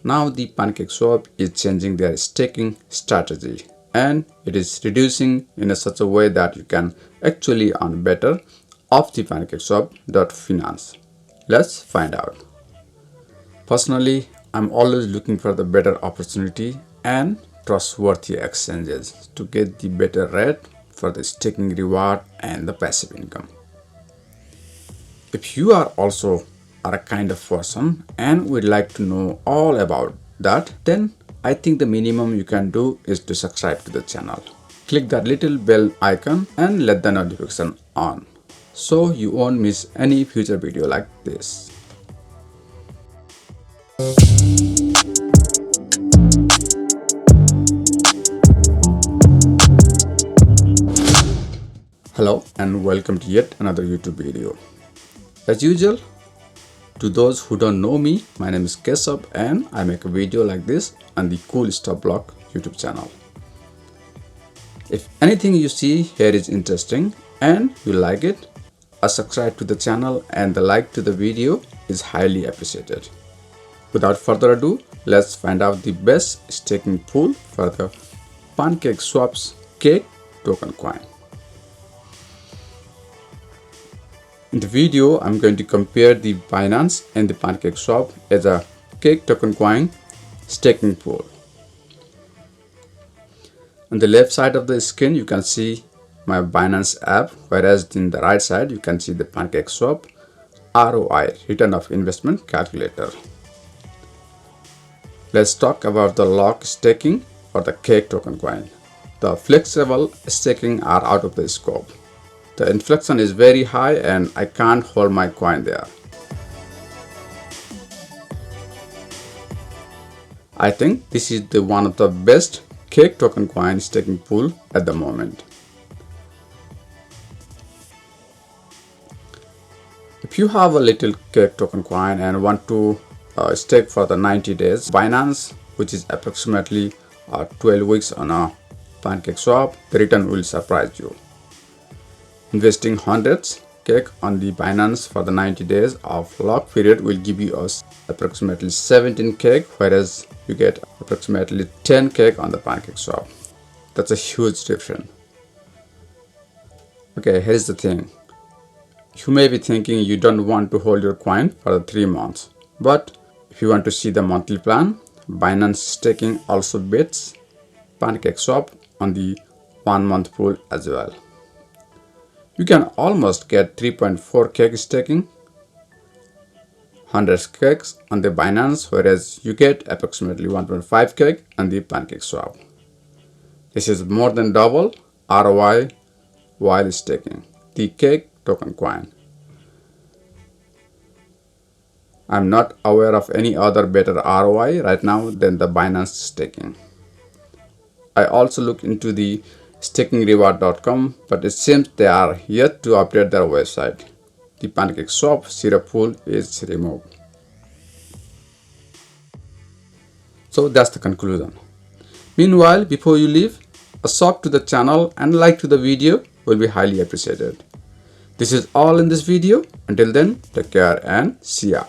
Now the pancakeswap is changing their staking strategy, and it is reducing in such a way that you can actually earn better off the pancakeswap.finance. Let's find out. Personally, I'm always looking for the better opportunity and trustworthy exchanges to get the better rate for the staking reward and the passive income. If you are also a kind of person and would like to know all about that, then I think the minimum you can do is to subscribe to the channel. Click that little bell icon and let the notification on so you won't miss any future video like this. Hello and welcome to yet another YouTube video. As usual, to those who don't know me, my name is Kesab and I make a video like this on the Cool Stuff Blog YouTube channel. If anything you see here is interesting and you like it, a subscribe to the channel and the like to the video is highly appreciated. Without further ado, let's find out the best staking pool for the pancakeswap's cake token coin. In the video, I'm going to compare the Binance and the pancakeswap as a cake token coin staking pool. On the left side of the screen, you can see my Binance app, whereas in the right side, you can see the pancakeswap ROI, return of investment calculator. Let's talk about the lock staking or the cake token coin. The flexible staking are out of the scope. The inflation is very high and I can't hold my coin there. I think this is the one of the best cake token coin staking pool at the moment. If you have a little cake token coin and want to stake for the 90 days, Binance, which is approximately 12 weeks on a pancakeswap, the return will surprise you. Investing hundreds cake on the Binance for the 90 days of lock period will give you us approximately 17 cake, whereas you get approximately 10 cake on the pancakeswap. That's a huge difference. Okay, here's the thing. You may be thinking you don't want to hold your coin for the 3 months, but if you want to see the monthly plan, Binance staking also beats pancakeswap on the 1 month pool as well. You can almost get 3.4 cake staking, 100 cakes on the Binance, whereas you get approximately 1.5 cake on the pancakeswap. This is more than double ROI while staking the cake token coin. I'm not aware of any other better ROI right now than the Binance staking. I also looked into the stakingreward.com, but it seems they are yet to update their website. The pancakeswap zero pool is removed. So that's the conclusion. Meanwhile, before you leave, a sub to the channel and like to the video will be highly appreciated. This is all in this video. Until then, take care and see ya.